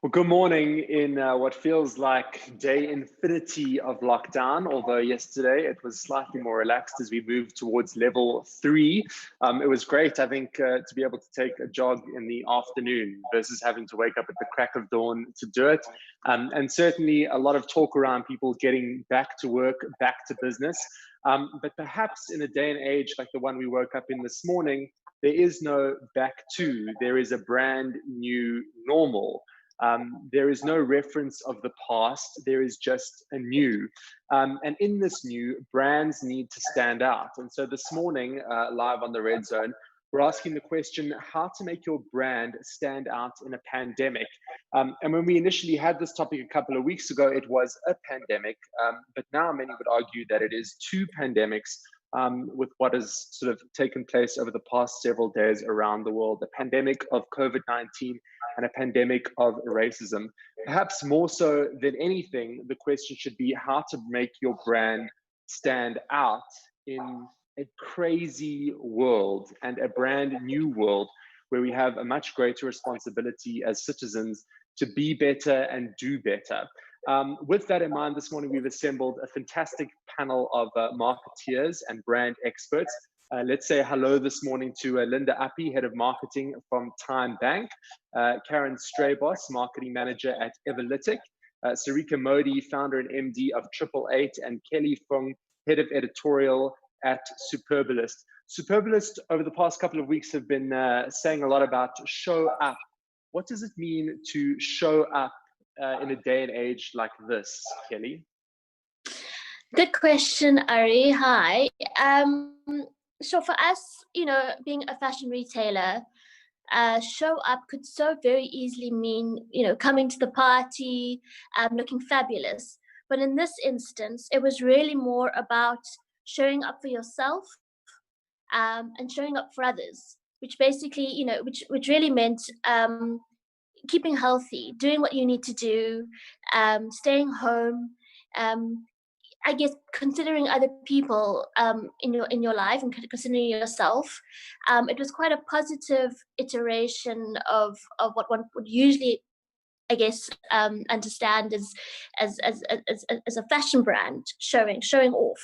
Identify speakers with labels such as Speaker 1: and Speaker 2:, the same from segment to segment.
Speaker 1: Well, good morning in what feels like day infinity of lockdown, although yesterday it was slightly more relaxed as we moved towards level 3. It was great, I think, to be able to take a jog in the afternoon versus having to wake up at the crack of dawn to do it. And certainly a lot of talk around people getting back to work, back to business. But perhaps in a day and age like the one we woke up in this morning, there is no back to, there is a brand new normal. There is no reference of the past, there is just a new. And in this new, brands need to stand out. And so this morning, live on the Redzone, we're asking the question, how to make your brand stand out in a pandemic. And when we initially had this topic a couple of weeks ago, it was a pandemic, but now many would argue that it is two pandemics, with what has sort of taken place over the past several days around the world, the pandemic of COVID-19 and a pandemic of racism. Perhaps more so than anything, the question should be how to make your brand stand out in a crazy world and a brand new world where we have a much greater responsibility as citizens to be better and do better. With that in mind, this morning we've assembled a fantastic panel of marketeers and brand experts. Let's say hello this morning to Linda Appy, Head of Marketing from Time Bank, Karen Straybos, Marketing Manager at Everlytic, Sarika Modi, Founder and MD of 888, and Kelly Fung, Head of Editorial at Superbalist. Superbalist, over the past couple of weeks, have been saying a lot about show up. What does it mean to show up in a day and age like this, Kelly?
Speaker 2: Good question, Ari. Hi. So for us, being a fashion retailer, show up could so very easily mean, coming to the party, looking fabulous. But in this instance, it was really more about showing up for yourself, and showing up for others, which basically, which really meant keeping healthy, doing what you need to do, staying home, I guess considering other people in your life and considering yourself. It was quite a positive iteration of what one would usually, I guess, understand as a fashion brand showing off.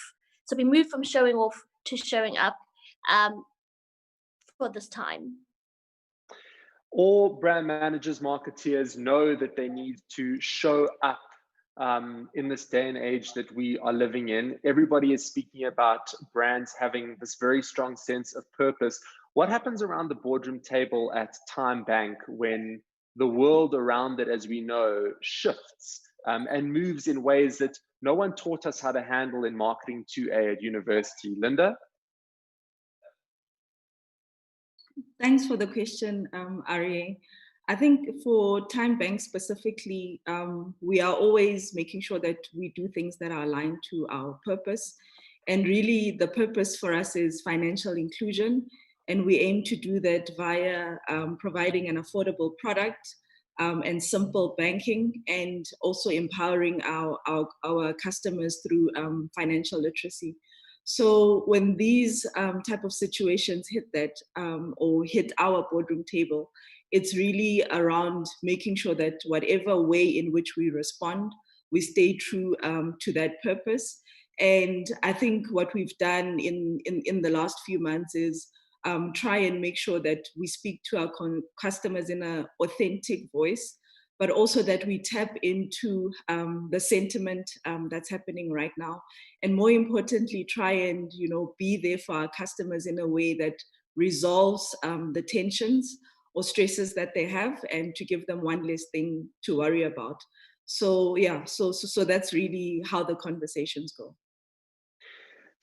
Speaker 2: So we moved from showing off to showing up for this time.
Speaker 1: All brand managers, marketeers know that they need to show up in this day and age that we are living in. Everybody is speaking about brands having this very strong sense of purpose. What happens around the boardroom table at Time Bank when the world around it, as we know, shifts and moves in ways that no one taught us how to handle in marketing 2A at university? Linda?
Speaker 3: Thanks for the question, Arye. I think for Time Bank specifically, we are always making sure that we do things that are aligned to our purpose. And really the purpose for us is financial inclusion. And we aim to do that via providing an affordable product and simple banking, and also empowering our customers through financial literacy. So when these type of situations hit that or hit our boardroom table, it's really around making sure that whatever way in which we respond, we stay true to that purpose. And I think what we've done in the last few months is try and make sure that we speak to our customers in an authentic voice, but also that we tap into the sentiment that's happening right now. And more importantly, try and be there for our customers in a way that resolves the tensions or stresses that they have, and to give them one less thing to worry about. So yeah, so that's really how the conversations go.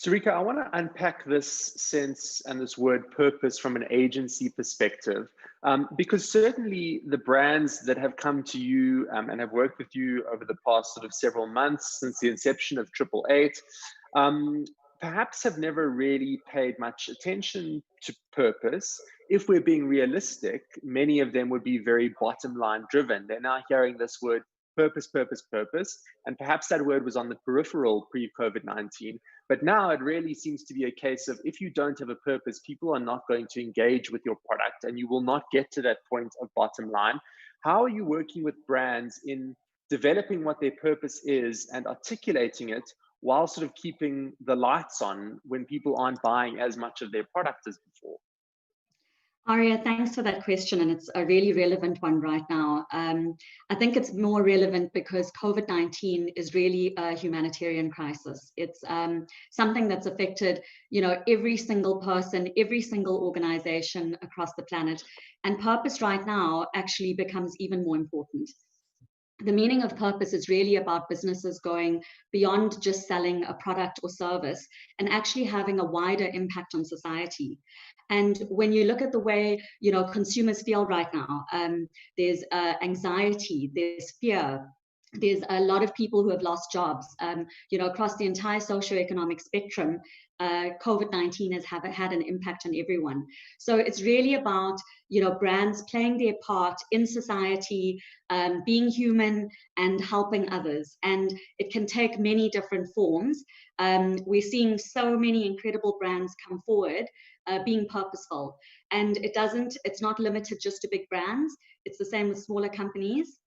Speaker 1: Sarika, I want to unpack this sense and this word purpose from an agency perspective, because certainly the brands that have come to you and have worked with you over the past sort of several months since the inception of 888, perhaps have never really paid much attention to purpose. If we're being realistic, many of them would be very bottom line driven. They're now hearing this word purpose, purpose, purpose, and perhaps that word was on the peripheral pre-COVID-19. But now it really seems to be a case of, if you don't have a purpose, people are not going to engage with your product, and you will not get to that point of bottom line. How are you working with brands in developing what their purpose is and articulating it while sort of keeping the lights on when people aren't buying as much of their product as before?
Speaker 4: Arya, thanks for that question, and it's a really relevant one right now. I think it's more relevant because COVID-19 is really a humanitarian crisis. It's something that's affected, every single person, every single organization across the planet, and purpose right now actually becomes even more important. The meaning of purpose is really about businesses going beyond just selling a product or service and actually having a wider impact on society. And when you look at the way, consumers feel right now, there's anxiety, there's fear, there's a lot of people who have lost jobs, across the entire socioeconomic spectrum. COVID-19 has had an impact on everyone. So it's really about, brands playing their part in society, being human and helping others. And it can take many different forms. We're seeing so many incredible brands come forward, being purposeful. And it's not limited just to big brands. It's the same with smaller companies.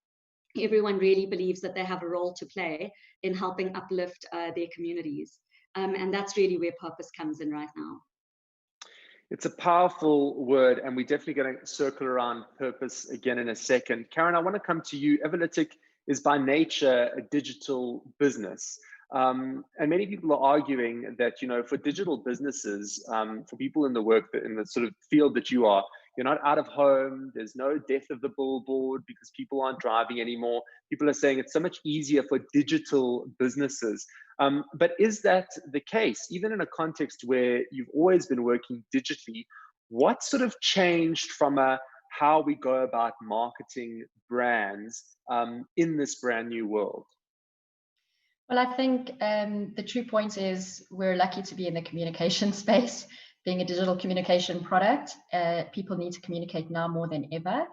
Speaker 4: Everyone really believes that they have a role to play in helping uplift their communities. And that's really where purpose comes in right now.
Speaker 1: It's a powerful word, and we're definitely going to circle around purpose again in a second. Karen, I want to come to you. Everlytic is by nature a digital business. And many people are arguing that, for digital businesses, for people in the sort of field that you're not out of home, there's no death of the billboard because people aren't driving anymore. People are saying it's so much easier for digital businesses. But is that the case? Even in a context where you've always been working digitally, what sort of changed from how we go about marketing brands in this brand new world?
Speaker 5: Well, I think the true point is we're lucky to be in the communication space. Being a digital communication product, people need to communicate now more than ever.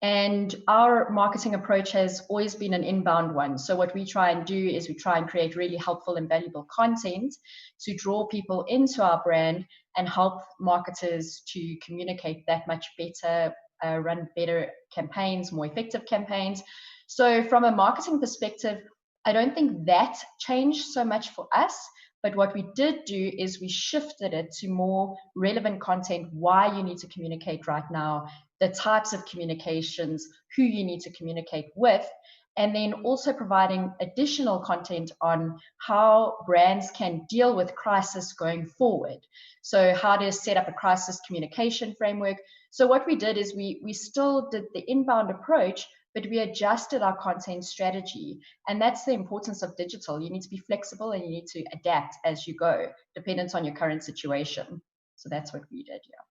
Speaker 5: And our marketing approach has always been an inbound one. So what we try and do is we try and create really helpful and valuable content to draw people into our brand and help marketers to communicate that much better, run better campaigns, more effective campaigns. So from a marketing perspective, I don't think that changed so much for us. But what we did do is we shifted it to more relevant content, why you need to communicate right now, the types of communications, who you need to communicate with, and then also providing additional content on how brands can deal with crisis going forward. So how to set up a crisis communication framework. So what we did is we still did the inbound approach, but we adjusted our content strategy. And that's the importance of digital. You need to be flexible and you need to adapt as you go, dependent on your current situation. So that's what we did, yeah.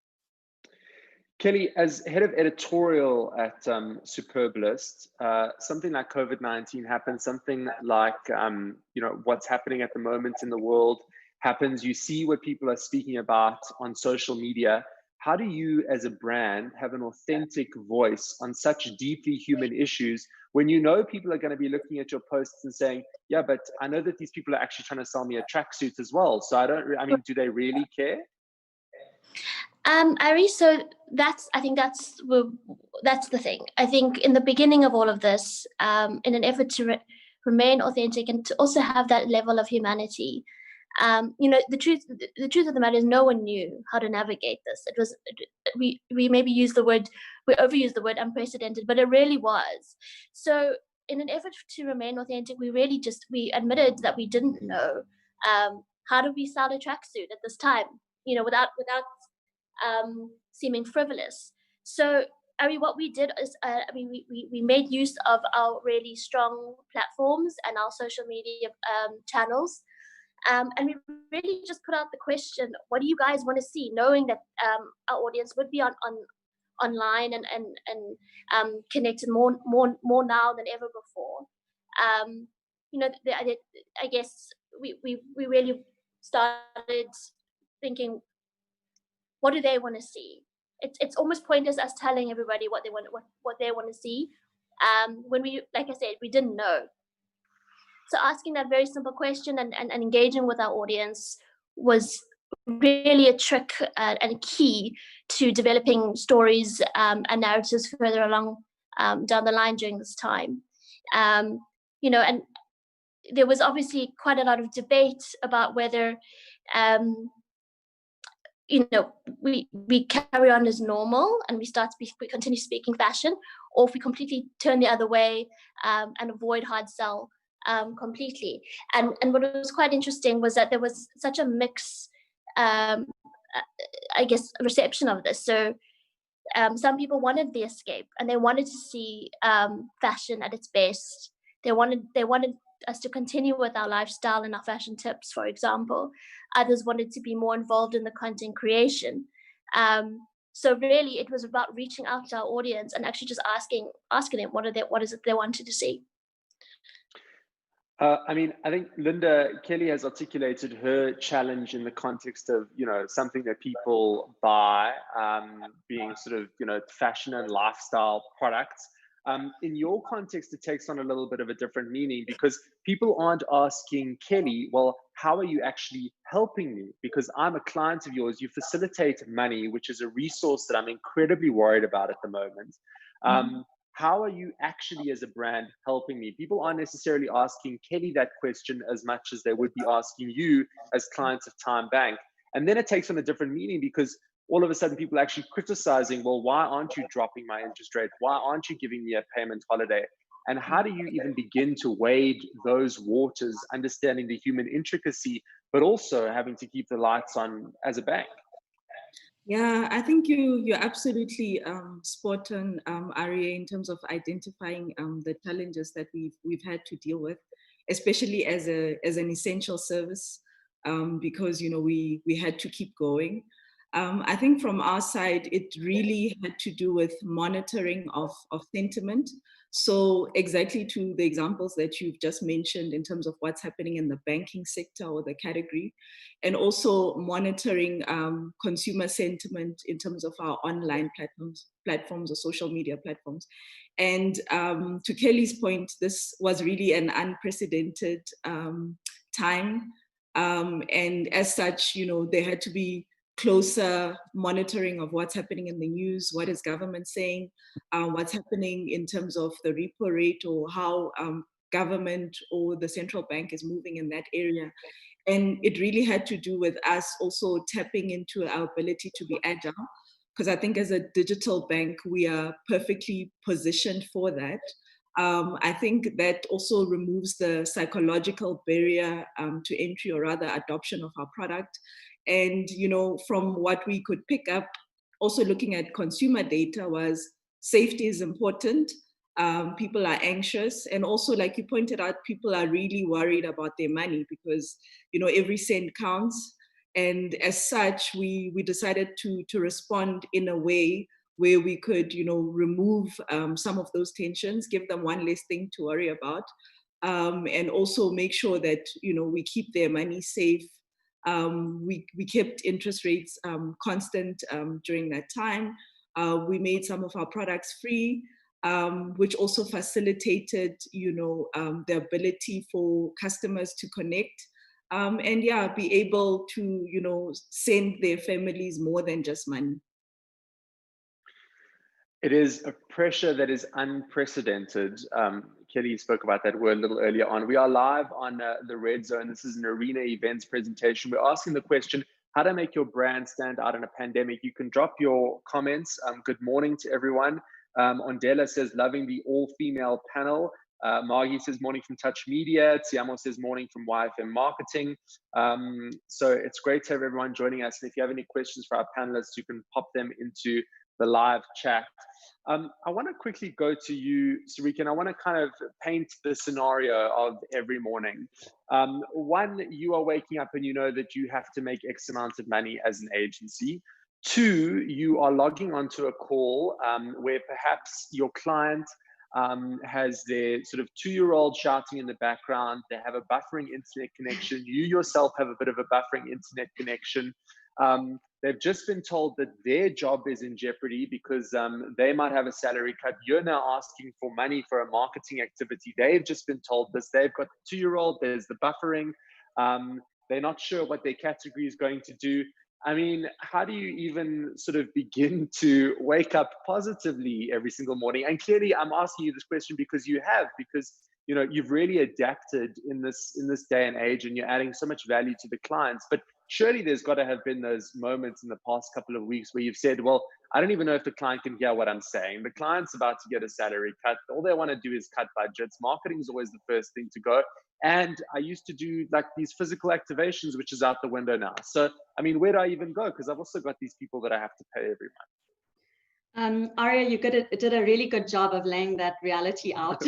Speaker 1: Kelly, as head of editorial at Superbalist, something like COVID-19 happens, something like what's happening at the moment in the world happens. You see what people are speaking about on social media. How do you as a brand have an authentic voice on such deeply human issues when people are going to be looking at your posts and saying, yeah, but I know that these people are actually trying to sell me a tracksuit as well. So do they really care?
Speaker 2: Arye, so I think that's the thing. I think in the beginning of all of this, in an effort to remain authentic and to also have that level of humanity, the truth of the matter is no one knew how to navigate this. It was we overused the word unprecedented, but it really was. So in an effort to remain authentic, we admitted that we didn't know how do we sell a tracksuit at this time, without seeming frivolous. So what we did is we made use of our really strong platforms and our social media channels. And we really just put out the question, what do you guys want to see? Knowing that our audience would be online and connected more now than ever before. I guess we really started thinking, what do they want to see? It's almost pointless us telling everybody what they want to see. When like I said, we didn't know. So asking that very simple question and engaging with our audience was really a trick and a key to developing stories and narratives further along down the line during this time. You know, and there was obviously quite a lot of debate about whether, you know, we carry on as normal and we continue speaking fashion, or if we completely turn the other way and avoid hard sell completely. And what was quite interesting was that there was such a mix, I guess, reception of this. So some people wanted the escape and they wanted to see fashion at its best. They wanted us to continue with our lifestyle and our fashion tips, for example. Others wanted to be more involved in the content creation. So really, it was about reaching out to our audience and actually just asking them what is it they wanted to see.
Speaker 1: I mean, I think Linda Kelly has articulated her challenge in the context of, you know, something that people buy, being sort of, you know, fashion and lifestyle products. In your context, it takes on a little bit of a different meaning, because people aren't asking Kelly, well, how are you actually helping me? Because I'm a client of yours. You facilitate money, which is a resource that I'm incredibly worried about at the moment. How are you actually, as a brand, helping me? People aren't necessarily asking Kelly that question as much as they would be asking you as clients of Time Bank. And then it takes on a different meaning, because all of a sudden people are actually criticizing, well, why aren't you dropping my interest rate? Why aren't you giving me a payment holiday? And how do you even begin to wade those waters, understanding the human intricacy, but also having to keep the lights on as a bank?
Speaker 3: Yeah, I think you're absolutely spot on, Arye, in terms of identifying the challenges that we've had to deal with, especially as an essential service, because, you know, we had to keep going. I think from our side, it really had to do with monitoring of sentiment. So exactly to the examples that you've just mentioned in terms of what's happening in the banking sector or the category, and also monitoring consumer sentiment in terms of our online platforms or social media platforms. And to Kelly's point, this was really an unprecedented time. And as such, you know, there had to be closer monitoring of what's happening in the news, what is government saying, what's happening in terms of the repo rate, or how government or the central bank is moving in that area. And it really had to do with us also tapping into our ability to be agile, because I think as a digital bank, we are perfectly positioned for that. I think that also removes the psychological barrier to entry, or rather adoption of our product. And, you know, from what we could pick up, also looking at consumer data, was safety is important. People are anxious. And also, like you pointed out, people are really worried about their money, because, you know, every cent counts. And as such, we decided to respond in a way where we could, you know, remove some of those tensions, give them one less thing to worry about, and also make sure that, you know, we keep their money safe. We kept interest rates constant during that time. We made some of our products free, which also facilitated, you know, the ability for customers to connect and, yeah, be able to, you know, send their families more than just money.
Speaker 1: It is a pressure that is unprecedented. Kelly spoke about that word a little earlier on. We are live on the Redzone. This is an arena events presentation. We're asking the question, how to make your brand stand out in a pandemic. You can drop your comments. Good morning to everyone. Ondela says, loving the all-female panel. Margie says, morning from Touch Media. Tiamo says, morning from YFM Marketing. So it's great to have everyone joining us. And if you have any questions for our panelists, you can pop them into the live chat. I want to quickly go to you, Sarika, and I want to kind of paint the scenario of every morning. One, you are waking up and you know that you have to make X amount of money as an agency. Two, you are logging onto a call where perhaps your client has their sort of 2-year-old shouting in the background. They have a buffering internet connection. You yourself have a bit of a buffering internet connection. They've just been told that their job is in jeopardy because they might have a salary cut. You're now asking for money for a marketing activity. They've just been told this. They've got the 2-year-old. There's the buffering. They're not sure what their category is going to do. I mean, how do you even sort of begin to wake up positively every single morning? And clearly, I'm asking you this question because you've really adapted in this day and age, and you're adding so much value to the clients. But surely there's got to have been those moments in the past couple of weeks where you've said, well, I don't even know if the client can hear what I'm saying. The client's about to get a salary cut. All they want to do is cut budgets. Marketing is always the first thing to go. And I used to do like these physical activations, which is out the window now. So, I mean, where do I even go? Because I've also got these people that I have to pay every month.
Speaker 4: Arye, you did a really good job of laying that reality out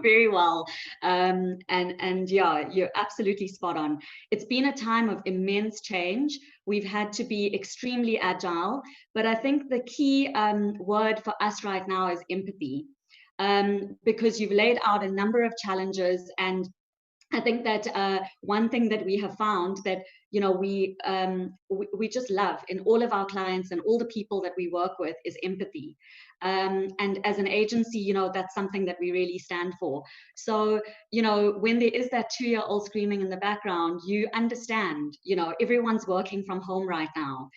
Speaker 4: very well. And yeah, you're absolutely spot on. It's been a time of immense change. We've had to be extremely agile, but I think the key word for us right now is empathy, because you've laid out a number of challenges, and I think that one thing that we have found that, you know, we just love in all of our clients and all the people that we work with is empathy. And as an agency, you know, that's something that we really stand for. So, you know, when there is that 2-year-old screaming in the background, you understand, you know, everyone's working from home right now.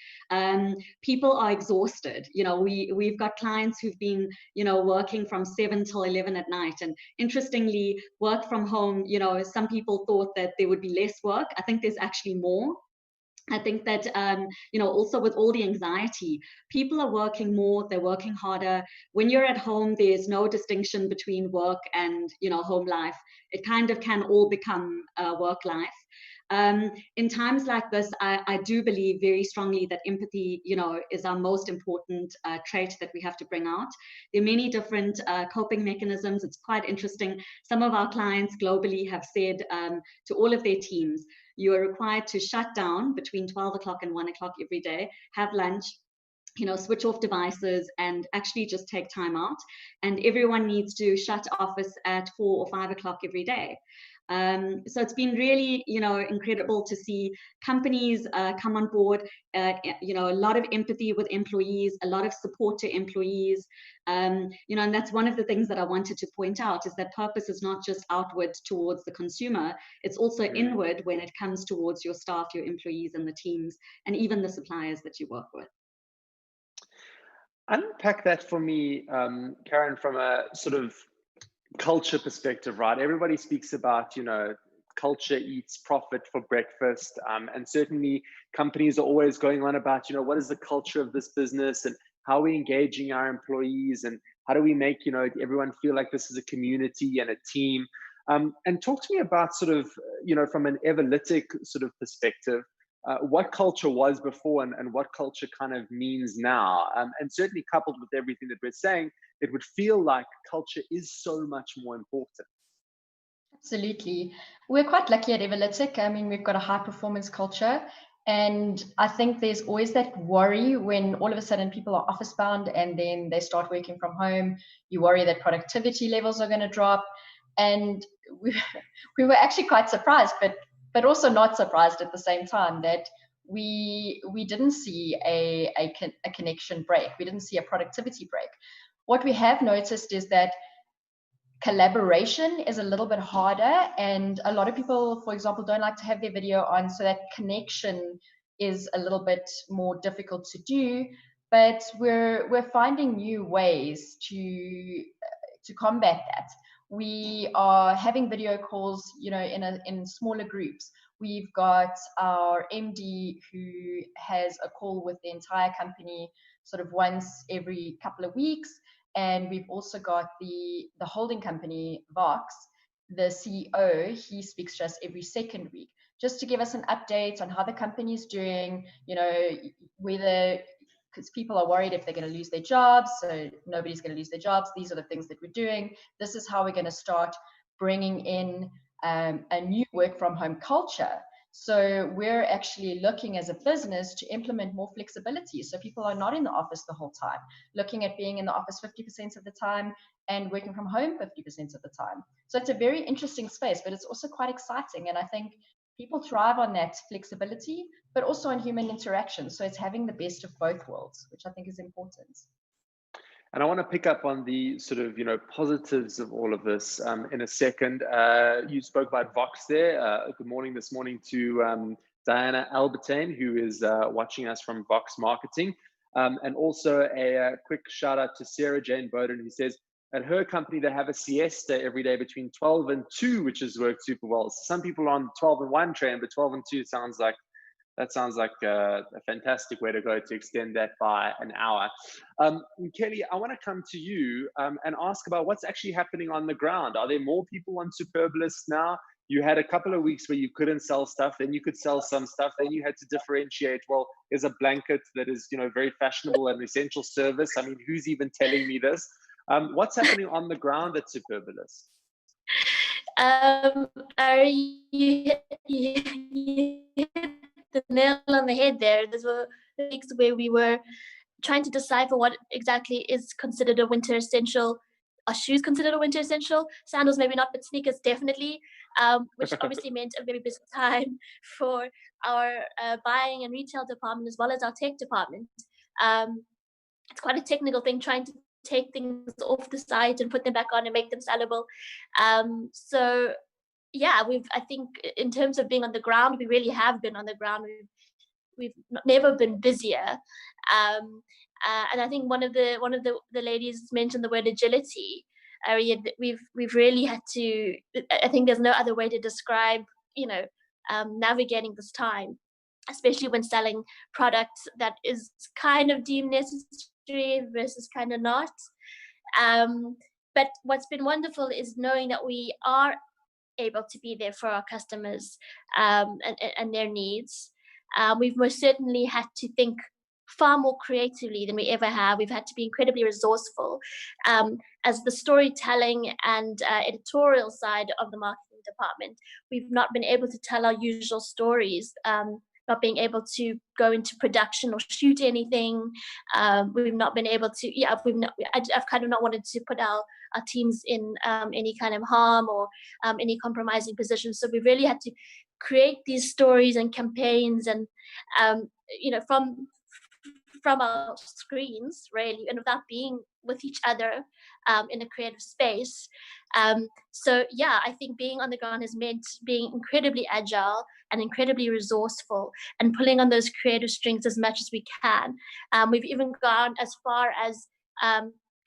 Speaker 4: People are exhausted. You know, we've got clients who've been, you know, working from 7 till 11 at night. And interestingly, work from home, you know, some people thought that there would be less work. I think there's actually more. I think that, you know, also with all the anxiety, people are working more, they're working harder. When you're at home, there's no distinction between work and, you know, home life. It kind of can all become work life. In times like this, I do believe very strongly that empathy, you know, is our most important trait that we have to bring out. There are many different coping mechanisms. It's quite interesting. Some of our clients globally have said to all of their teams, you are required to shut down between 12 o'clock and 1 o'clock every day, have lunch, you know, switch off devices and actually just take time out. And everyone needs to shut office at 4 or 5 o'clock every day. So it's been really, you know, incredible to see companies come on board, you know, a lot of empathy with employees, a lot of support to employees, you know, and that's one of the things that I wanted to point out is that purpose is not just outward towards the consumer, it's also inward when it comes towards your staff, your employees and the teams, and even the suppliers that you work with.
Speaker 1: Unpack that for me, Karen, from a sort of culture perspective, right? Everybody speaks about, you know, culture eats profit for breakfast. And certainly companies are always going on about, you know, what is the culture of this business and how are we engaging our employees and how do we make, you know, everyone feel like this is a community and a team. And talk to me about sort of, you know, from an Everlytic sort of perspective, what culture was before and what culture kind of means now. And certainly coupled with everything that we're saying, it would feel like culture is so much more important.
Speaker 5: Absolutely. We're quite lucky at Everlytic. I mean, we've got a high performance culture. And I think there's always that worry when all of a sudden people are office bound and then they start working from home. You worry that productivity levels are going to drop. And we were actually quite surprised, but also not surprised at the same time that we didn't see a connection break. We didn't see a productivity break. What we have noticed is that collaboration is a little bit harder, and a lot of people, for example, don't like to have their video on, so that connection is a little bit more difficult to do. But we're finding new ways to combat that. We are having video calls, you know, in smaller groups. We've got our MD who has a call with the entire company sort of once every couple of weeks. And we've also got the holding company, Vox, the CEO, he speaks to us every second week, just to give us an update on how the company is doing, you know, whether, because people are worried if they're going to lose their jobs, so nobody's going to lose their jobs. These are the things that we're doing. This is how we're going to start bringing in a new work from home culture. So we're actually looking as a business to implement more flexibility. So people are not in the office the whole time, looking at being in the office 50% of the time and working from home 50% of the time. So it's a very interesting space, but it's also quite exciting. And I think people thrive on that flexibility, but also on human interaction. So it's having the best of both worlds, which I think is important.
Speaker 1: And I want to pick up on the sort of, you know, positives of all of this in a second. You spoke about Vox there. Good morning this morning to Diana Albertine, who is watching us from Vox Marketing. And also a quick shout out to Sarah Jane Bowden, who says, at her company, they have a siesta every day between 12 and 2, which has worked super well. So some people are on 12 and 1 train, but 12 and 2 sounds like a fantastic way to go to extend that by an hour. Kelly, I want to come to you and ask about what's actually happening on the ground. Are there more people on Superbalist now? You had a couple of weeks where you couldn't sell stuff, then you could sell some stuff, then you had to differentiate. Well, there's a blanket that is, very fashionable and essential service. I mean, who's even telling me this? What's happening on the ground at Superbalist?
Speaker 2: You hit the nail on the head there. Those were the weeks where we were trying to decipher what exactly is considered a winter essential. Are shoes considered a winter essential? Sandals maybe not, but sneakers definitely, which obviously meant a very busy time for our buying and retail department as well as our tech department. It's quite a technical thing trying to take things off the site and put them back on and make them sellable. So yeah, I think in terms of being on the ground, we really have been on the ground. We've never been busier. And I think one of the ladies mentioned the word agility. We've really had to. I think there's no other way to describe, navigating this time, especially when selling products that is kind of deemed necessary versus kind of not. But what's been wonderful is knowing that we are able to be there for our customers and their needs. We've most certainly had to think far more creatively than we ever have. We've had to be incredibly resourceful. As the storytelling and editorial side of the marketing department, we've not been able to tell our usual stories, not being able to go into production or shoot anything. We've not been able to, I've kind of not wanted to put our teams in any kind of harm or any compromising position. So we really had to create these stories and campaigns and, from our screens, really, and without being with each other in a creative space. So yeah, I think being on the ground has meant being incredibly agile and incredibly resourceful and pulling on those creative strings as much as we can. We've even gone as far as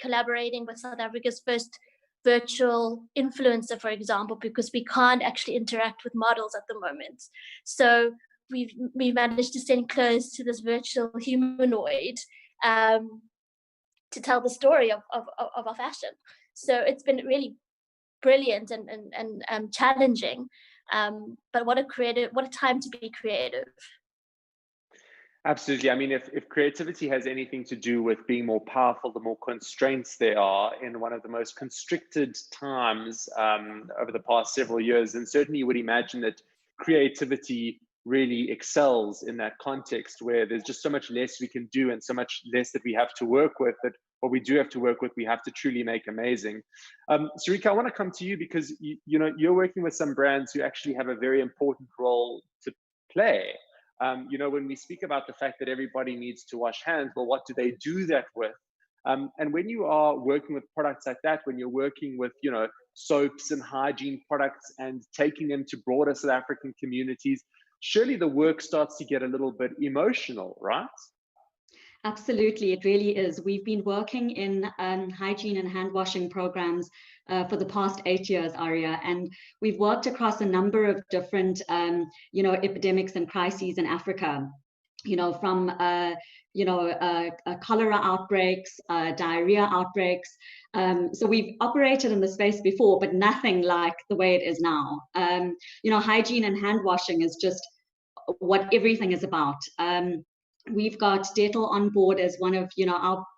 Speaker 2: collaborating with South Africa's first virtual influencer, for example, because we can't actually interact with models at the moment. So we've managed to send clothes to this virtual humanoid to tell the story of our fashion. So it's been really brilliant and challenging. But what a time to be creative.
Speaker 1: Absolutely. I mean, if creativity has anything to do with being more powerful, the more constraints there are in one of the most constricted times over the past several years, and certainly you would imagine that creativity really excels in that context where there's just so much less we can do and so much less that we have to work with, that what we do have to work with, we have to truly make amazing. Sarika, I want to come to you because you're working with some brands who actually have a very important role to play. When we speak about the fact that everybody needs to wash hands, well, what do they do that with? And when you are working with products like that, when you're working with, soaps and hygiene products and taking them to broader South African communities, surely the work starts to get a little bit emotional, right?
Speaker 4: Absolutely, it really is. We've been working in hygiene and hand washing programs for the past 8 years, Arya, and we've worked across a number of different, epidemics and crises in Africa. From cholera outbreaks, diarrhea outbreaks. So we've operated in the space before, but nothing like the way it is now. Hygiene and hand washing is just what everything is about. We've got Dettol on board as one of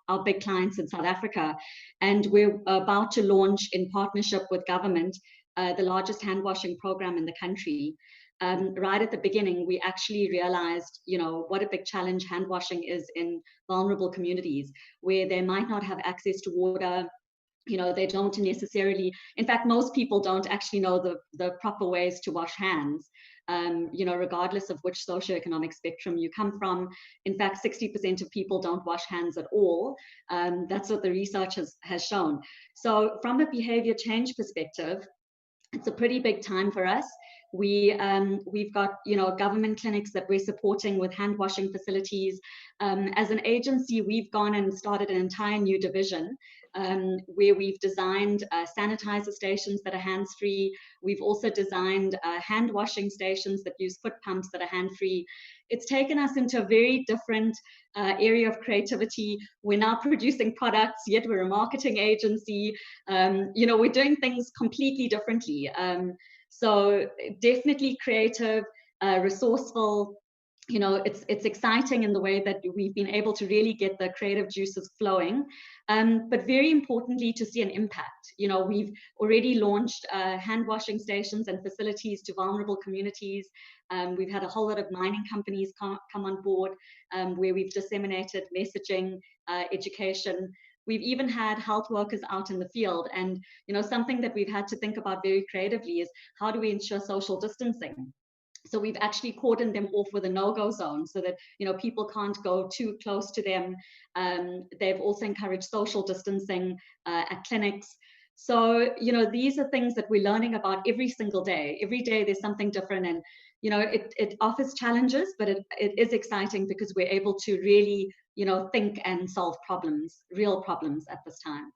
Speaker 4: our big clients in South Africa, and we're about to launch in partnership with government the largest hand washing program in the country. Right at the beginning, we actually realized, what a big challenge hand washing is in vulnerable communities where they might not have access to water. They don't necessarily, in fact, most people don't actually know the proper ways to wash hands, regardless of which socioeconomic spectrum you come from. In fact, 60% of people don't wash hands at all. That's what the research has shown. So from a behavior change perspective, it's a pretty big time for us. We've got, government clinics that we're supporting with hand washing facilities. As an agency, we've gone and started an entire new division where we've designed sanitizer stations that are hands-free. We've also designed hand washing stations that use foot pumps that are hand-free. It's taken us into a very different area of creativity. We're now producing products, yet we're a marketing agency. We're doing things completely differently. So definitely creative, resourceful. It's exciting in the way that we've been able to really get the creative juices flowing, but very importantly to see an impact. We've already launched hand washing stations and facilities to vulnerable communities. We've had a whole lot of mining companies come on board, where we've disseminated messaging, education. We've even had health workers out in the field, and something that we've had to think about very creatively is how do we ensure social distancing? So we've actually cordoned them off with a no-go zone so that people can't go too close to them. They've also encouraged social distancing at clinics. So these are things that we're learning about every single day. Every day there's something different, and it offers challenges, but it is exciting because we're able to really think and solve problems, real problems at this time.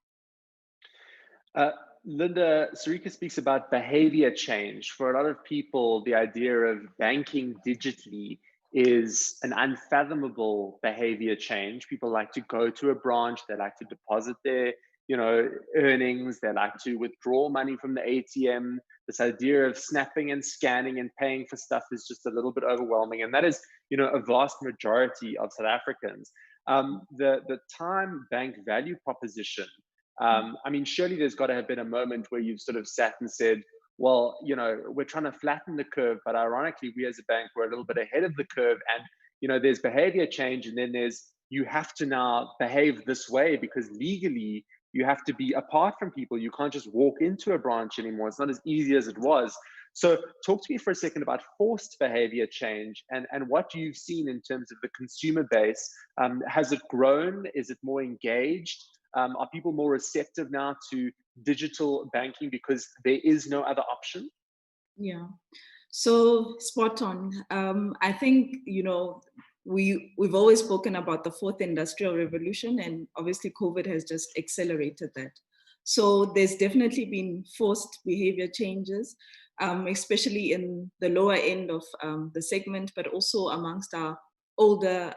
Speaker 1: Linda, Sarika speaks about behavior change. For a lot of people, the idea of banking digitally is an unfathomable behavior change. People like to go to a branch, they like to deposit their earnings, they like to withdraw money from the ATM. This idea of snapping and scanning and paying for stuff is just a little bit overwhelming. And that is, a vast majority of South Africans. The time bank value proposition, surely there's got to have been a moment where you've sort of sat and said, well, we're trying to flatten the curve, but ironically, we as a bank were a little bit ahead of the curve. And, there's behavior change, and then you have to now behave this way because legally you have to be apart from people. You can't just walk into a branch anymore. It's not as easy as it was. So talk to me for a second about forced behavior change and what you've seen in terms of the consumer base. Has it grown? Is it more engaged? Are people more receptive now to digital banking because there is no other option?
Speaker 3: Yeah, so spot on. I think, we've always spoken about the fourth industrial revolution, and obviously COVID has just accelerated that. So there's definitely been forced behavior changes, especially in the lower end of the segment, but also amongst our older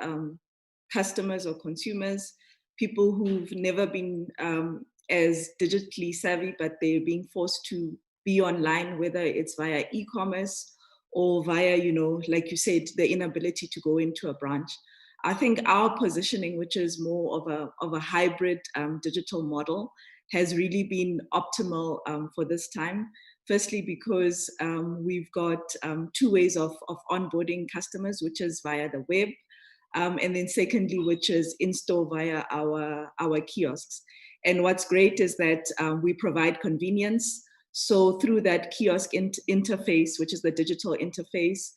Speaker 3: customers or consumers, people who've never been as digitally savvy, but they're being forced to be online, whether it's via e-commerce or via, like you said, the inability to go into a branch. I think our positioning, which is more of a hybrid digital model, has really been optimal for this time. Firstly, because we've got two ways of onboarding customers, which is via the web, and then secondly, which is in-store via our kiosks. And what's great is that we provide convenience. So through that kiosk interface, which is the digital interface,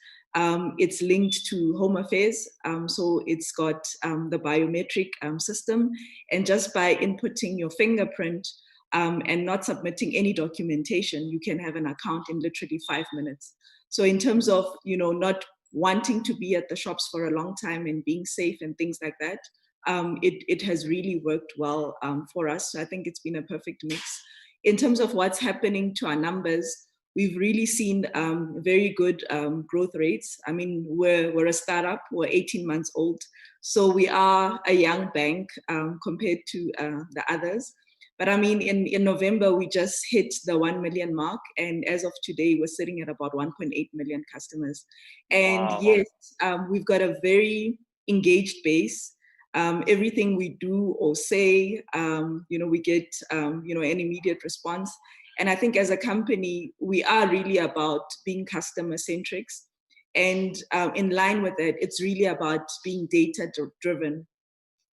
Speaker 3: it's linked to Home Affairs. So it's got the biometric system. And just by inputting your fingerprint and not submitting any documentation, you can have an account in literally 5 minutes. So in terms of, not wanting to be at the shops for a long time and being safe and things like that, it has really worked well for us. So I think it's been a perfect mix. In terms of what's happening to our numbers, we've really seen very good growth rates. I mean, we're a startup, we're 18 months old. So we are a young bank compared to the others. But I mean, in November, we just hit the 1 million mark. And as of today, we're sitting at about 1.8 million customers. And wow. Yes, we've got a very engaged base. Everything we do or say, we get, an immediate response. And I think as a company, we are really about being customer centric. And in line with that, it's really about being data driven.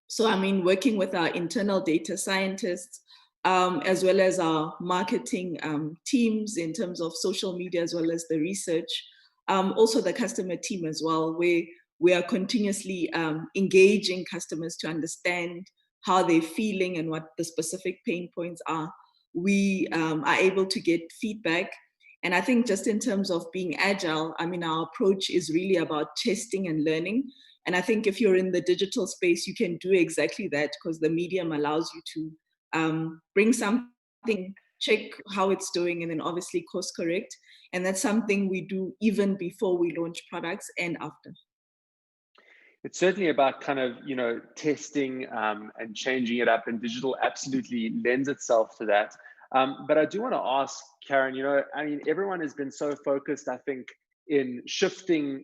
Speaker 3: So, I mean, working with our internal data scientists, as well as our marketing teams in terms of social media, as well as the research, also the customer team as well, where we are continuously engaging customers to understand how they're feeling and what the specific pain points are. We are able to get feedback. And I think just in terms of being agile, I mean, our approach is really about testing and learning. And I think if you're in the digital space, you can do exactly that because the medium allows you to bring something, check how it's doing, and then obviously course correct. And that's something we do even before we launch products and after.
Speaker 1: It's certainly about kind of, testing and changing it up, and digital absolutely lends itself to that. But I do want to ask Karen, I mean, everyone has been so focused, I think, in shifting,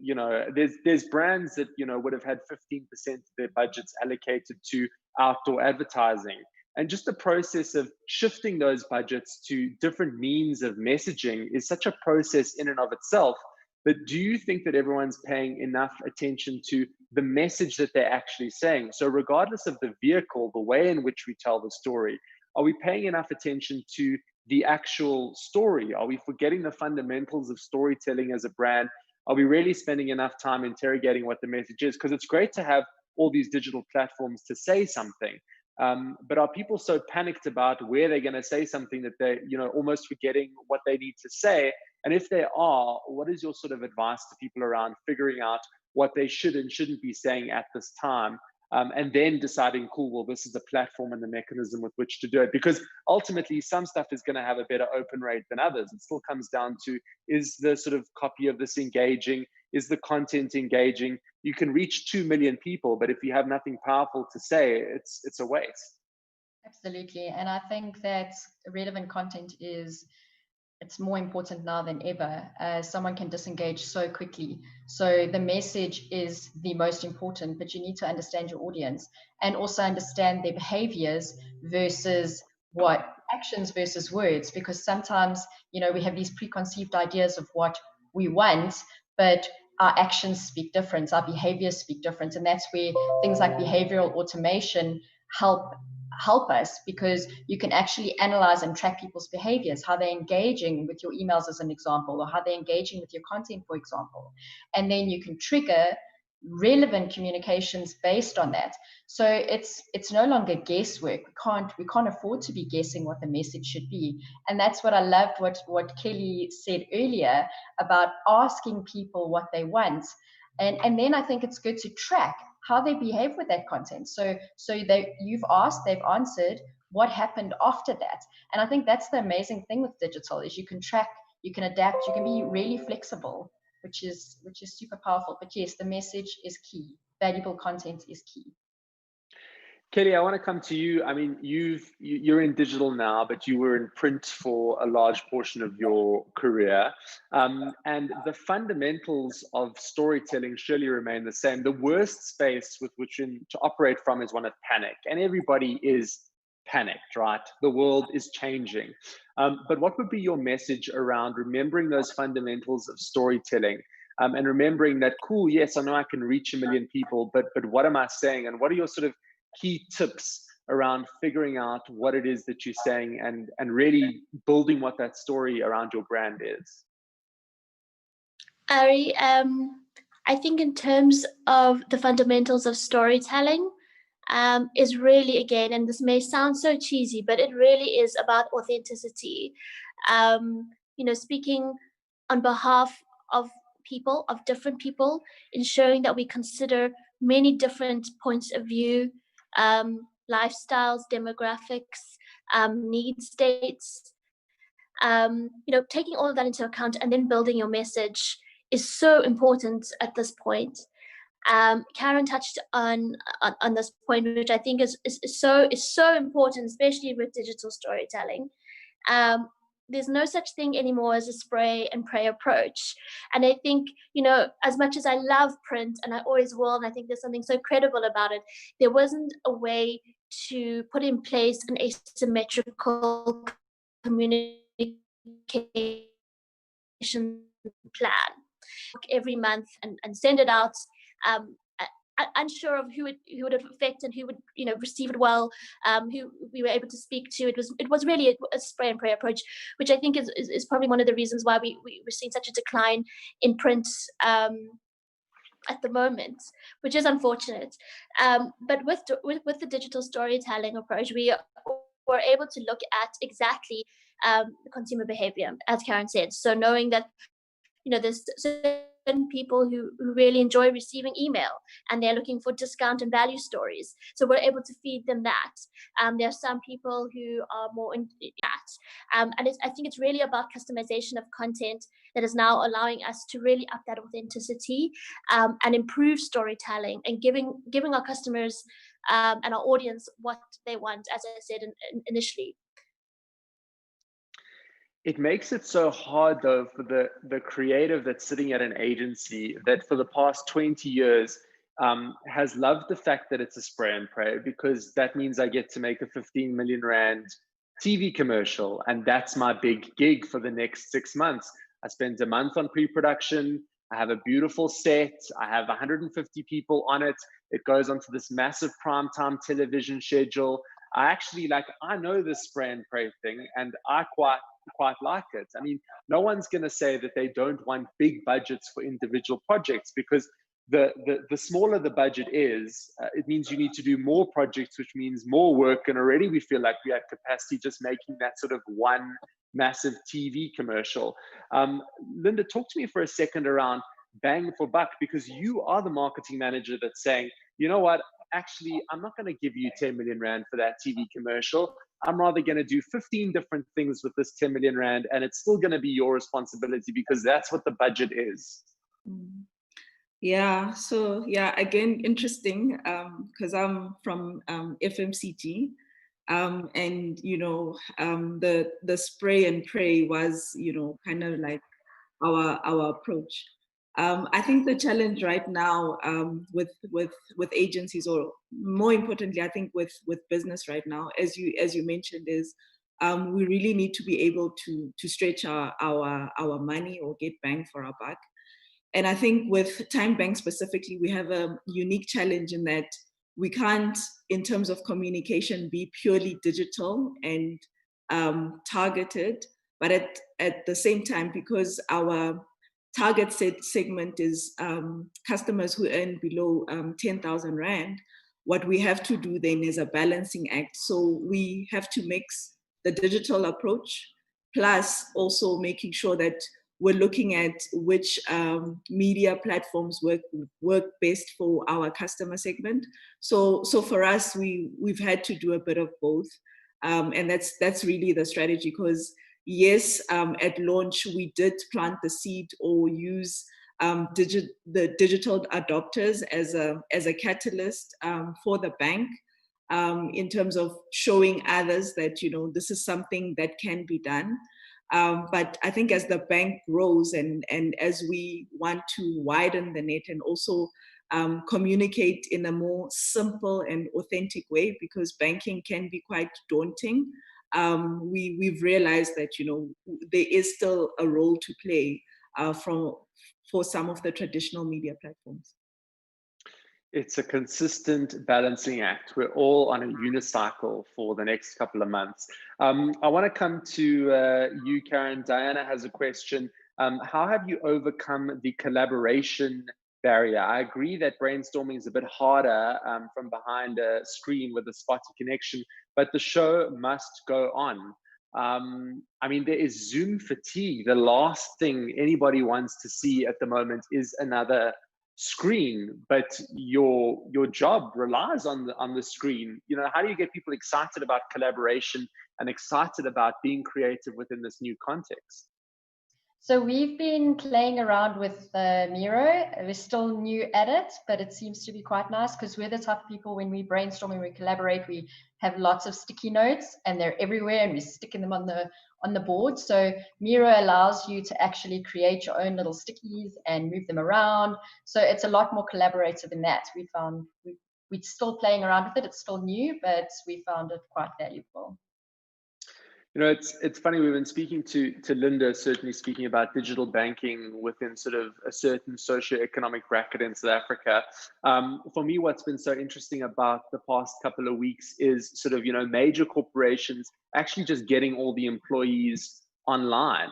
Speaker 1: there's brands that, would have had 15% of their budgets allocated to outdoor advertising. And just the process of shifting those budgets to different means of messaging is such a process in and of itself. But do you think that everyone's paying enough attention to the message that they're actually saying? So regardless of the vehicle, the way in which we tell the story, are we paying enough attention to the actual story? Are we forgetting the fundamentals of storytelling as a brand? Are we really spending enough time interrogating what the message is? Because it's great to have all these digital platforms to say something. But are people so panicked about where they're going to say something that they're, almost forgetting what they need to say? And if they are, what is your sort of advice to people around figuring out what they should and shouldn't be saying at this time? And then deciding, cool, well, this is the platform and the mechanism with which to do it. Because ultimately, some stuff is going to have a better open rate than others. It still comes down to, is the sort of copy of this engaging? Is the content engaging? You can reach 2 million people, but if you have nothing powerful to say, it's a waste.
Speaker 5: Absolutely. And I think that relevant content it's more important now than ever. Someone can disengage so quickly. So the message is the most important, but you need to understand your audience and also understand their behaviors versus what actions versus words, because sometimes, we have these preconceived ideas of what we want, but our actions speak different, our behaviors speak different. And that's where things like behavioral automation help us, because you can actually analyze and track people's behaviors, how they're engaging with your emails as an example, or how they're engaging with your content, for example. And then you can trigger relevant communications based on that. So it's no longer guesswork. We can't afford to be guessing what the message should be. And that's what I loved what Kelly said earlier about asking people what they want. And then I think it's good to track how they behave with that content. So you've asked, they've answered, what happened after that? And I think that's the amazing thing with digital, is you can track, you can adapt, you can be really flexible, which is super powerful. But yes, the message is key. Valuable content is key.
Speaker 1: Kelly, I want to come to you. I mean, you're in digital now, but you were in print for a large portion of your career. And the fundamentals of storytelling surely remain the same. The worst space with which to operate from is one of panic. And everybody is panicked, right? The world is changing. But what would be your message around remembering those fundamentals of storytelling? And remembering that, cool, yes, I know I can reach 1 million people, but what am I saying? And what are your sort of key tips around figuring out what it is that you're saying and really building what that story around your brand is?
Speaker 2: Ari, I think in terms of the fundamentals of storytelling, is really, again, and this may sound so cheesy, but it really is about authenticity. Speaking on behalf of people, of different people, ensuring that we consider many different points of view, lifestyles, demographics, need states, taking all of that into account and then building your message is so important at this point. Karen touched on this point, which I think is so important, especially with digital storytelling. There's no such thing anymore as a spray and pray approach. And I think, as much as I love print, and I always will, and I think there's something so credible about it, there wasn't a way to put in place an asymmetrical communication plan every month and send it out, unsure of who it would affect and who would receive it well, who we were able to speak to. It was really a spray and pray approach, which I think is probably one of the reasons why we're seeing such a decline in print at the moment, which is unfortunate. But with the digital storytelling approach, we we're able to look at exactly consumer behavior, as Karen said. So knowing that, there's certain people who really enjoy receiving email and they're looking for discount and value stories. So we're able to feed them that. There are some people who are more into that. And I think it's really about customization of content that is now allowing us to really up that authenticity and improve storytelling and giving our customers and our audience what they want, as I said initially.
Speaker 1: It makes it so hard, though, for the creative that's sitting at an agency that for the past 20 years has loved the fact that it's a spray and pray, because that means I get to make a 15 million Rand TV commercial. And that's my big gig for the next 6 months. I spend a month on pre-production. I have a beautiful set. I have 150 people on it. It goes onto this massive primetime television schedule. I know this spray and pray thing, and I quite like it. I mean, no one's going to say that they don't want big budgets for individual projects, because the smaller the budget is, it means you need to do more projects, which means more work. And already we feel like we have capacity just making that sort of one massive TV commercial. Linda, talk to me for a second around bang for buck, because you are the marketing manager that's saying, you know what, actually, I'm not going to give you 10 million Rand for that TV commercial. I'm rather going to do 15 different things with this 10 million Rand, and it's still going to be your responsibility because that's what the budget is.
Speaker 3: Yeah, so yeah, again, interesting, because I'm from FMCG, and the spray and pray was kind of like our approach. I think the challenge right now with agencies, or more importantly, I think with business right now, as you mentioned, is we really need to be able to stretch our money or get bang for our buck. And I think with Time Bank specifically, we have a unique challenge in that we can't, in terms of communication, be purely digital and targeted, but at the same time, because our target segment is customers who earn below 10,000 Rand, what we have to do then is a balancing act. So we have to mix the digital approach, plus also making sure that we're looking at which media platforms work best for our customer segment. So for us, we've had to do a bit of both, and that's really the strategy. Because yes, at launch we did plant the seed or use the digital adopters as a catalyst for the bank, in terms of showing others that this is something that can be done. But I think as the bank grows and as we want to widen the net and also communicate in a more simple and authentic way, because banking can be quite daunting, we've realized that there is still a role to play for some of the traditional media platforms.
Speaker 1: It's a consistent balancing act. We're all on a unicycle for the next couple of months. I want to come to you, Karen. Diana has a question. How have you overcome the collaboration barrier? I agree that brainstorming is a bit harder from behind a screen with a spotty connection, but the show must go on. I mean, there is Zoom fatigue. The last thing anybody wants to see at the moment is another screen, but your job relies on the screen. How do you get people excited about collaboration and excited about being creative within this new context?
Speaker 5: So we've been playing around with Miro. We're still new at it, but it seems to be quite nice, because we're the type of people, when we brainstorm and we collaborate, we have lots of sticky notes and they're everywhere and we're sticking them on the board. So Miro allows you to actually create your own little stickies and move them around. So it's a lot more collaborative in that. We found we're still playing around with it. It's still new, but we found it quite valuable.
Speaker 1: It's funny, we've been speaking to Linda, certainly speaking about digital banking within sort of a certain socioeconomic bracket in South Africa. For me, what's been so interesting about the past couple of weeks is sort of, major corporations actually just getting all the employees online.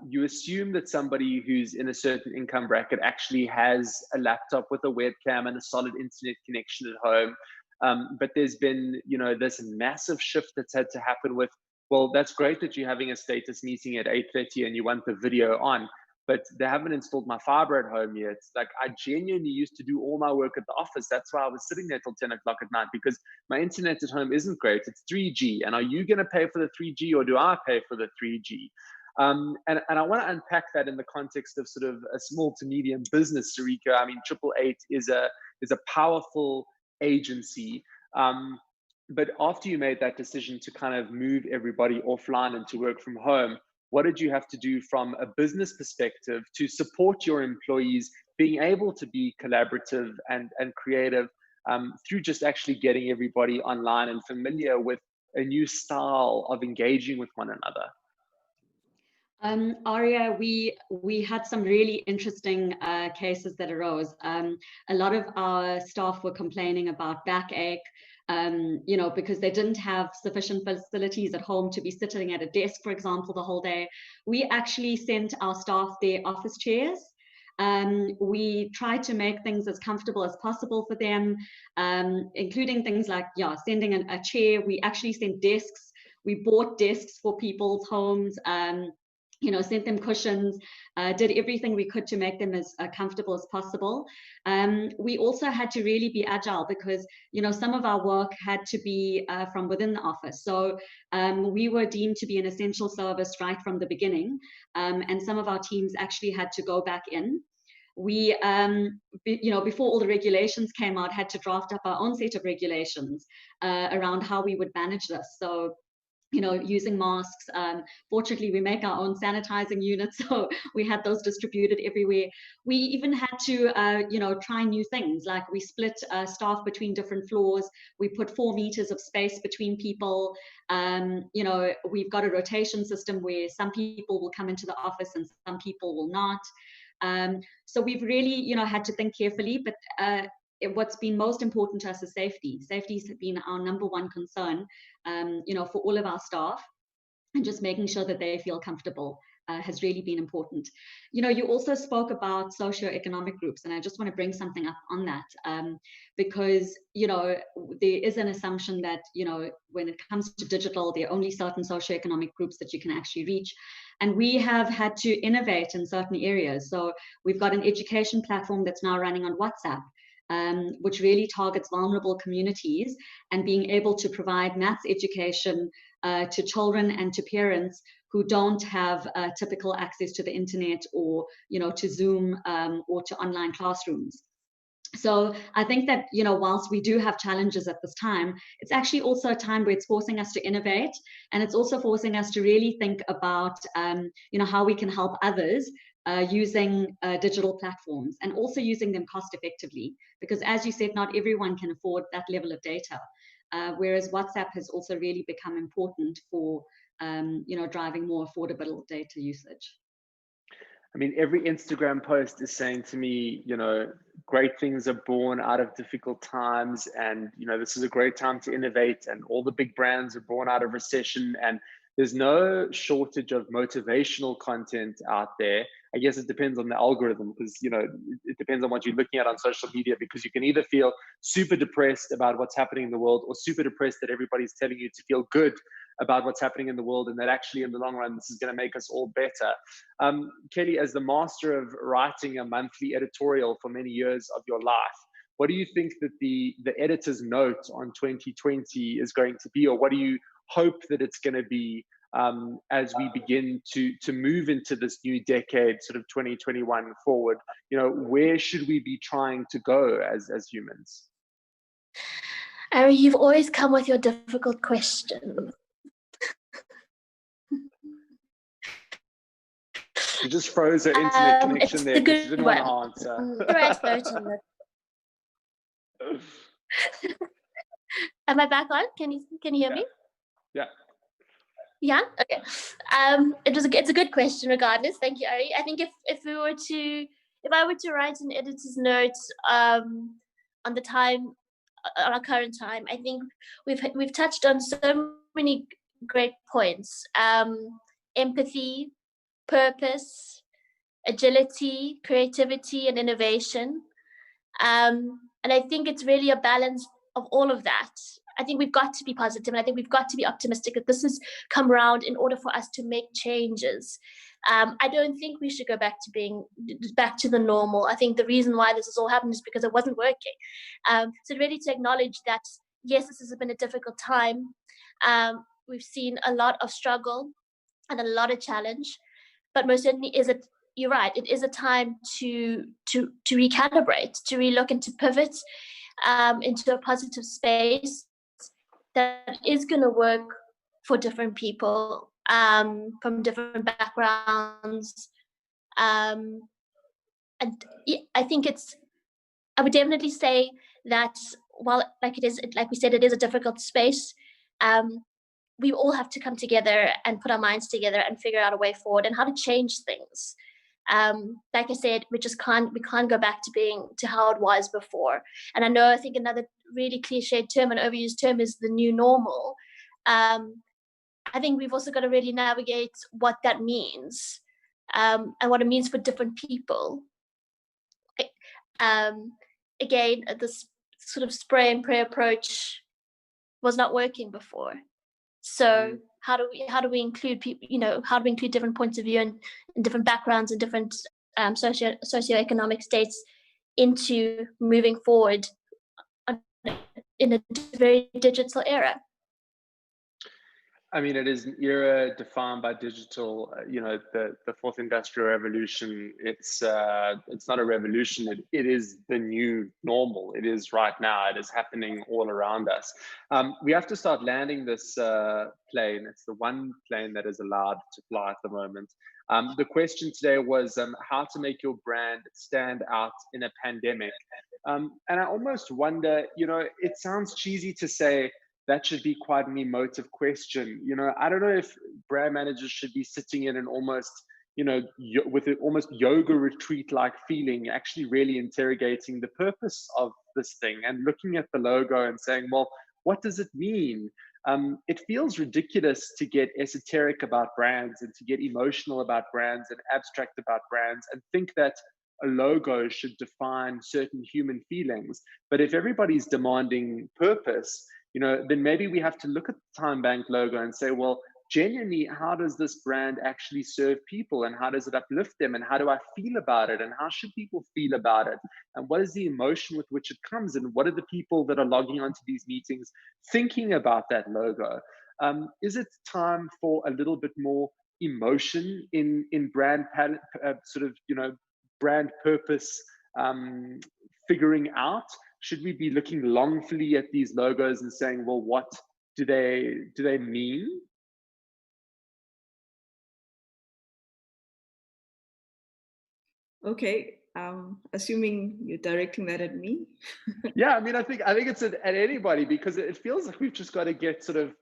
Speaker 1: You assume that somebody who's in a certain income bracket actually has a laptop with a webcam and a solid internet connection at home. But there's been, this massive shift that's had to happen with, well, that's great that you're having a status meeting at 8:30 and you want the video on, but they haven't installed my fiber at home yet. Like, I genuinely used to do all my work at the office. That's why I was sitting there till 10 o'clock at night, because my internet at home isn't great. It's 3G. And are you going to pay for the 3G, or do I pay for the 3G? And I want to unpack that in the context of sort of a small to medium business, Sarika. I mean, 888 is a powerful agency. But after you made that decision to kind of move everybody offline and to work from home, what did you have to do from a business perspective to support your employees being able to be collaborative and creative through just actually getting everybody online and familiar with a new style of engaging with one another?
Speaker 4: Arya, we had some really interesting cases that arose. A lot of our staff were complaining about backache, because they didn't have sufficient facilities at home to be sitting at a desk, for example, the whole day. We actually sent our staff their office chairs. We tried to make things as comfortable as possible for them, including things like, sending a chair. We actually sent desks. We bought desks for people's homes. Sent them cushions, did everything we could to make them as comfortable as possible. We also had to really be agile because, some of our work had to be from within the office. So we were deemed to be an essential service right from the beginning. And some of our teams actually had to go back in. We, before all the regulations came out, had to draft up our own set of regulations around how we would manage this. So using masks. Fortunately, we make our own sanitizing units, so we had those distributed everywhere. We even had to, try new things, like we split staff between different floors. We put 4 meters of space between people. We've got a rotation system where some people will come into the office and some people will not. So we've really, had to think carefully, but what's been most important to us is safety. Safety has been our number one concern, for all of our staff, and just making sure that they feel comfortable has really been important. You also spoke about socioeconomic groups, and I just want to bring something up on that, because, there is an assumption that, when it comes to digital, there are only certain socioeconomic groups that you can actually reach. And we have had to innovate in certain areas. So we've got an education platform that's now running on WhatsApp, which really targets vulnerable communities, and being able to provide maths education to children and to parents who don't have typical access to the internet or, to Zoom or to online classrooms. So I think that, whilst we do have challenges at this time, it's actually also a time where it's forcing us to innovate, and it's also forcing us to really think about, how we can help others using digital platforms, and also using them cost effectively, because as you said, not everyone can afford that level of data, whereas WhatsApp has also really become important for driving more affordable data usage.
Speaker 1: I mean, every Instagram post is saying to me, great things are born out of difficult times, and this is a great time to innovate, and all the big brands are born out of recession, and there's no shortage of motivational content out there. I guess it depends on the algorithm, because it depends on what you're looking at on social media, because you can either feel super depressed about what's happening in the world, or super depressed that everybody's telling you to feel good about what's happening in the world, and that actually in the long run this is going to make us all better. Kelly, as the master of writing a monthly editorial for many years of your life, what do you think that the editor's note on 2020 is going to be, or what do you hope that it's going to be as we begin to move into this new decade, sort of 2021 forward? Where should we be trying to go as humans?
Speaker 2: Arye, you've always come with your difficult questions.
Speaker 1: She just froze her internet connection there because she didn't want to answer.
Speaker 2: The right note on it. Am I back on? Can you hear me?
Speaker 1: Yeah.
Speaker 2: Yeah. Okay. It's a good question, regardless. Thank you, Arye. I think if I were to write an editor's note on our current time, I think we've touched on so many great points: empathy, purpose, agility, creativity, and innovation. And I think it's really a balance of all of that, I think we've got to be positive, and I think we've got to be optimistic that this has come around in order for us to make changes. I don't think we should go back to the normal. I think the reason why this has all happened is because it wasn't working. So really to acknowledge that, yes, this has been a difficult time. We've seen a lot of struggle and a lot of challenge, but most certainly you're right, it is a time to recalibrate, to relook and to pivot into a positive space that is going to work for different people from different backgrounds. And I think I would definitely say that while like we said, it is a difficult space, we all have to come together and put our minds together and figure out a way forward and how to change things. Like I said, we can't go back to how it was before. And I think another really cliched term, an overused term, is the new normal. I think we've also got to really navigate what that means, and what it means for different people. Again, this sort of spray and pray approach was not working before. So how do we include people? How do we include different points of view and different backgrounds and different socioeconomic states into moving forward in a very digital era?
Speaker 1: I mean, it is an era defined by digital. The fourth industrial revolution. It's not a revolution. It is the new normal. It is right now. It is happening all around us. We have to start landing this plane. It's the one plane that is allowed to fly at the moment. The question today was how to make your brand stand out in a pandemic. And I almost wonder. It sounds cheesy to say that should be quite an emotive question. I don't know if brand managers should be sitting in an almost, with an almost yoga retreat-like feeling, actually really interrogating the purpose of this thing and looking at the logo and saying, well, what does it mean? It feels ridiculous to get esoteric about brands and to get emotional about brands and abstract about brands and think that a logo should define certain human feelings. But if everybody's demanding purpose, then maybe we have to look at the Time Bank logo and say, well, genuinely, how does this brand actually serve people, and how does it uplift them, and how do I feel about it, and how should people feel about it, and what is the emotion with which it comes, and what are the people that are logging onto these meetings thinking about that logo? Is it time for a little bit more emotion in brand brand purpose figuring out? Should we be looking longfully at these logos and saying, well, what do they mean?
Speaker 3: Okay, assuming you're directing that at me.
Speaker 1: Yeah, I mean, I think it's at anybody, because it feels like we've just got to get sort of,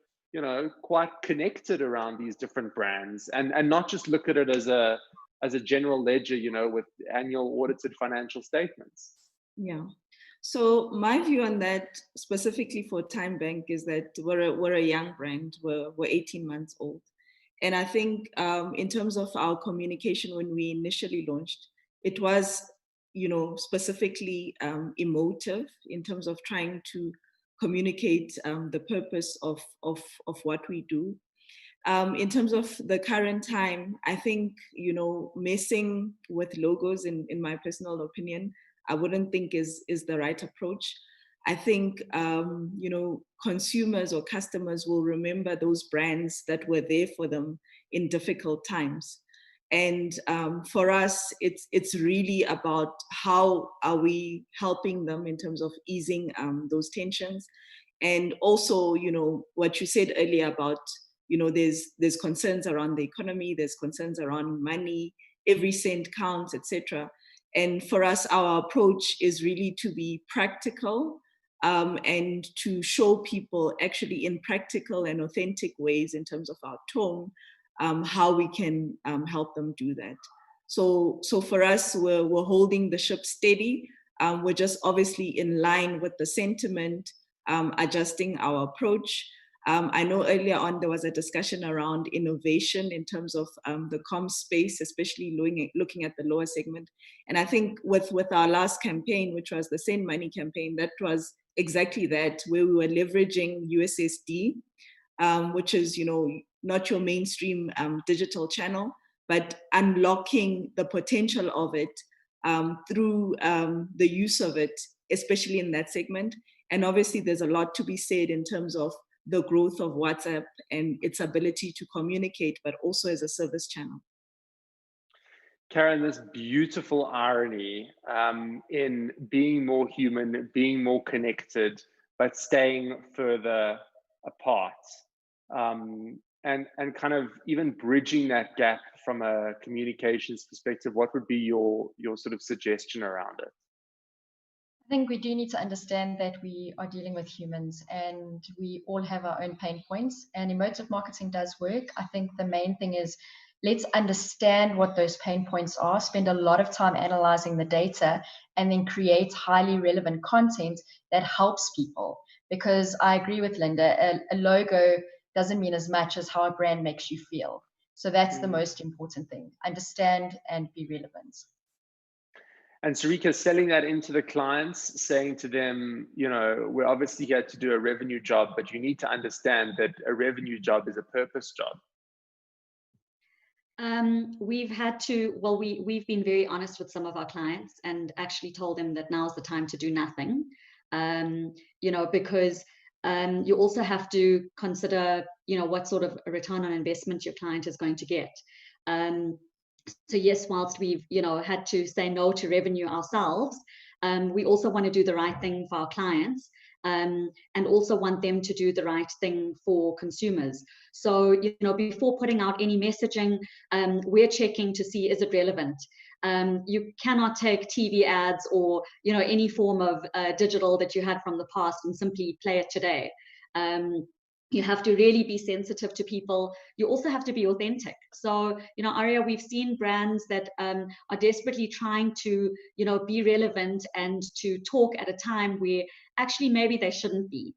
Speaker 1: quite connected around these different brands and not just look at it as a general ledger, with annual audited financial statements.
Speaker 3: Yeah. So my view on that, specifically for Time Bank, is that we're a young brand. We're 18 months old. And I think in terms of our communication when we initially launched, it was, specifically emotive in terms of trying to communicate the purpose of what we do. In terms of the current time, I think, messing with logos, in my personal opinion, I wouldn't think is the right approach. I think, consumers or customers will remember those brands that were there for them in difficult times. And for us, it's really about how are we helping them in terms of easing those tensions. And also, what you said earlier about, there's concerns around the economy, there's concerns around money, every cent counts, etc. And for us, our approach is really to be practical and to show people actually in practical and authentic ways in terms of our tone, how we can help them do that. So for us, we're holding the ship steady. We're just obviously in line with the sentiment, adjusting our approach. I know earlier on there was a discussion around innovation in terms of the comm space, especially looking at the lower segment. And I think with our last campaign, which was the Send Money campaign, that was exactly that, where we were leveraging USSD, which is, not your mainstream digital channel, but unlocking the potential of it through the use of it, especially in that segment. And obviously there's a lot to be said in terms of the growth of WhatsApp and its ability to communicate, but also as a service channel.
Speaker 1: Karen, this beautiful irony in being more human, being more connected, but staying further apart. And kind of even bridging that gap from a communications perspective, what would be your sort of suggestion around it?
Speaker 5: I think we do need to understand that we are dealing with humans and we all have our own pain points, and emotive marketing does work. I think the main thing is let's understand what those pain points are, spend a lot of time analyzing the data, and then create highly relevant content that helps people. Because I agree with Linda, a logo doesn't mean as much as how a brand makes you feel. So that's the most important thing. Understand and be relevant.
Speaker 1: And Sarika, selling that into the clients, saying to them, we're obviously here to do a revenue job, but you need to understand that a revenue job is a purpose job.
Speaker 4: We've had to, we've been very honest with some of our clients and actually told them that now's the time to do nothing, because you also have to consider, what sort of a return on investment your client is going to get. So yes, whilst we've, had to say no to revenue ourselves, we also want to do the right thing for our clients, and also want them to do the right thing for consumers. So, before putting out any messaging, we're checking to see, is it relevant? You cannot take TV ads or, any form of digital that you had from the past and simply play it today. You have to really be sensitive to people. You also have to be authentic. So, Arye, we've seen brands that are desperately trying to, be relevant and to talk at a time where actually maybe they shouldn't be,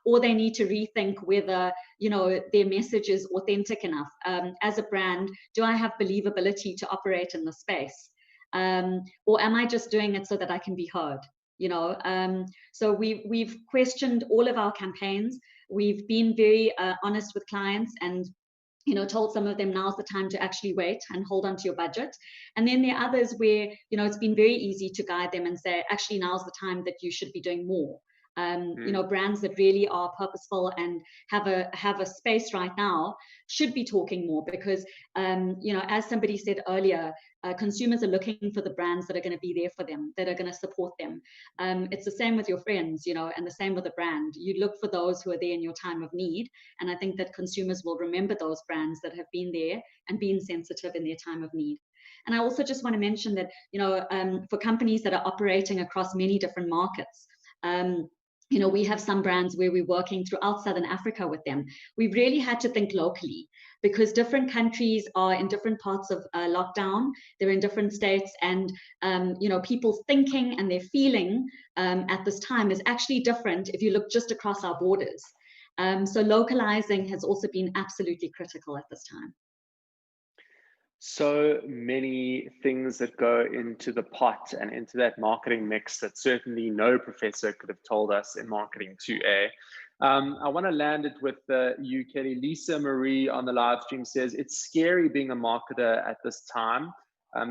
Speaker 4: or they need to rethink whether, their message is authentic enough. As a brand, do I have believability to operate in the space? Or am I just doing it so that I can be heard? So we've questioned all of our campaigns. We've been very honest with clients and, told some of them now's the time to actually wait and hold on to your budget. And then there are others where, it's been very easy to guide them and say, actually, now's the time that you should be doing more. Brands that really are purposeful and have a space right now should be talking more because, as somebody said earlier, consumers are looking for the brands that are going to be there for them, that are going to support them. It's the same with your friends, and the same with a brand. You look for those who are there in your time of need. And I think that consumers will remember those brands that have been there and been sensitive in their time of need. And I also just want to mention that, for companies that are operating across many different markets, we have some brands where we're working throughout Southern Africa with them. We've really had to think locally because different countries are in different parts of lockdown. They're in different states, and people's thinking and their feeling at this time is actually different if you look just across our borders. So localizing has also been absolutely critical at this time.
Speaker 1: So many things that go into the pot and into that marketing mix that certainly no professor could have told us in marketing 2A. I want to land it with you, Kelly. Lisa Marie on the live stream says, it's scary being a marketer at this time.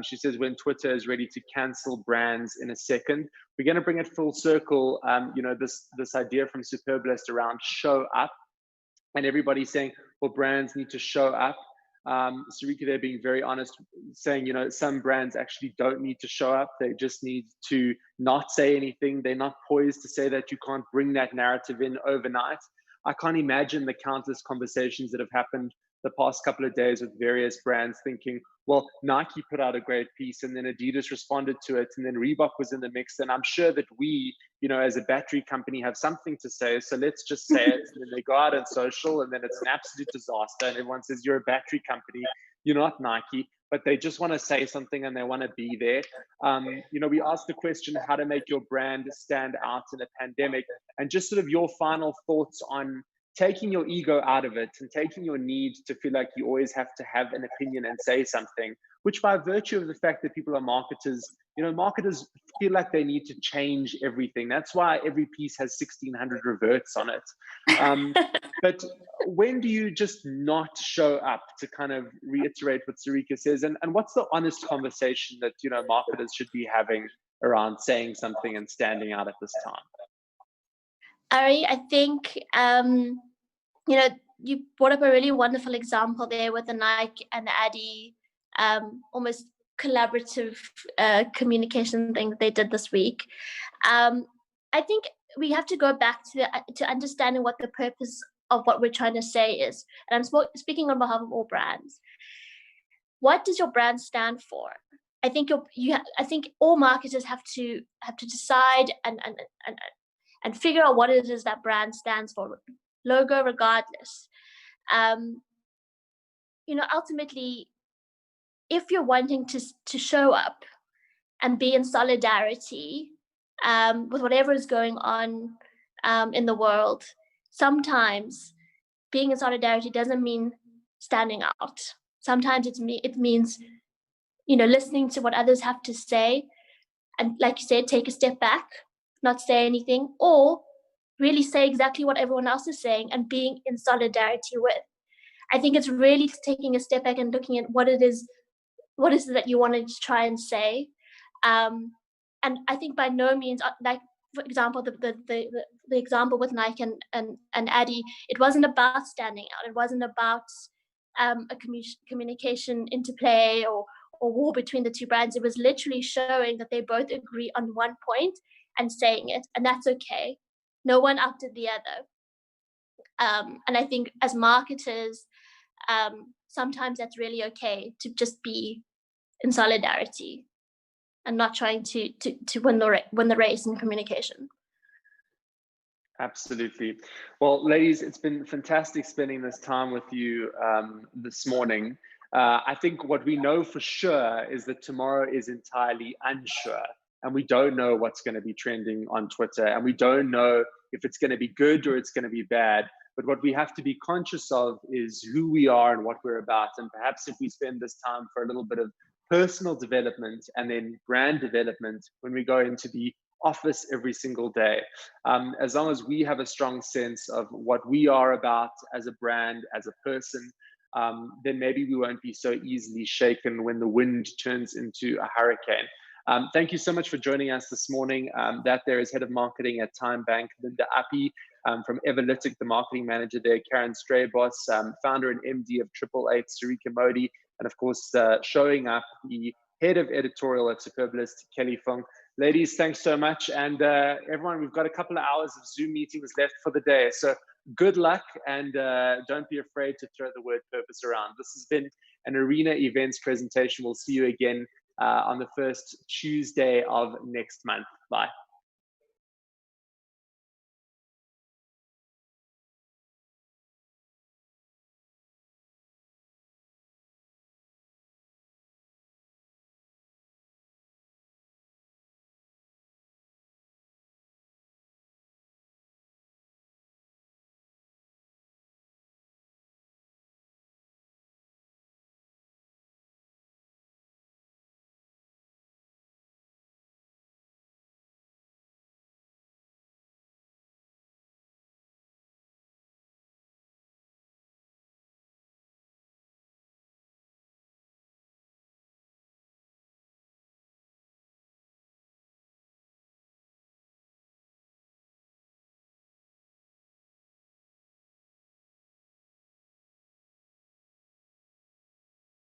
Speaker 1: She says, when Twitter is ready to cancel brands in a second. We're going to bring it full circle. This idea from Superbalist around show up, and everybody saying, well, brands need to show up. Sarika, they're being very honest, saying, some brands actually don't need to show up. They just need to not say anything. They're not poised to say that you can't bring that narrative in overnight. I can't imagine the countless conversations that have happened the past couple of days with various brands thinking, well, Nike put out a great piece and then Adidas responded to it and then Reebok was in the mix. And I'm sure that we, as a battery company have something to say. So let's just say it. And then they go out on social and then it's an absolute disaster. And everyone says, you're a battery company, you're not Nike, but they just want to say something and they want to be there. We asked the question, how to make your brand stand out in a pandemic, and just sort of your final thoughts on taking your ego out of it and taking your need to feel like you always have to have an opinion and say something, which by virtue of the fact that people are marketers, marketers feel like they need to change everything. That's why every piece has 1,600 reverts on it. But when do you just not show up, to kind of reiterate what Sarika says? And what's the honest conversation that, marketers should be having around saying something and standing out at this time?
Speaker 2: Ari, I think, you brought up a really wonderful example there with the Nike and the Addy almost collaborative communication thing that they did this week. I think we have to go back to understanding what the purpose of what we're trying to say is. And I'm speaking on behalf of all brands. What does your brand stand for? I think I think all marketers have to decide and figure out what it is that brand stands for, logo regardless. Ultimately, if you're wanting to show up and be in solidarity with whatever is going on in the world, sometimes being in solidarity doesn't mean standing out. Sometimes it means, listening to what others have to say, and like you said, take a step back, not say anything, or really say exactly what everyone else is saying and being in solidarity with. I think it's really taking a step back and looking at what is it that you wanted to try and say. And I think by no means, like, for example, the example with Nike and Addy, it wasn't about standing out. It wasn't about a communication interplay or war between the two brands. It was literally showing that they both agree on one point and saying it, and that's okay. No one outdid the other. And I think as marketers, sometimes that's really okay to just be in solidarity and not trying to win the race in communication.
Speaker 1: Absolutely. Well, ladies, it's been fantastic spending this time with you this morning. I think what we know for sure is that tomorrow is entirely unsure, and we don't know what's going to be trending on Twitter, and we don't know if it's going to be good or it's going to be bad. But what we have to be conscious of is who we are and what we're about. And perhaps if we spend this time for a little bit of personal development and then brand development when we go into the office every single day, as long as we have a strong sense of what we are about as a brand, as a person, then maybe we won't be so easily shaken when the wind turns into a hurricane. Thank you so much for joining us this morning. That there is Head of Marketing at Time Bank, Linda Appy, from Everlytic, the marketing manager there, Karen Straybos, founder and MD of 888, Sarika Modi, and of course, showing up, the head of editorial at Superbalist, Kelly Fung. Ladies, thanks so much. And everyone, we've got a couple of hours of Zoom meetings left for the day. So good luck, and don't be afraid to throw the word purpose around. This has been an Arena Events presentation. We'll see you again on the first Tuesday of next month. Bye.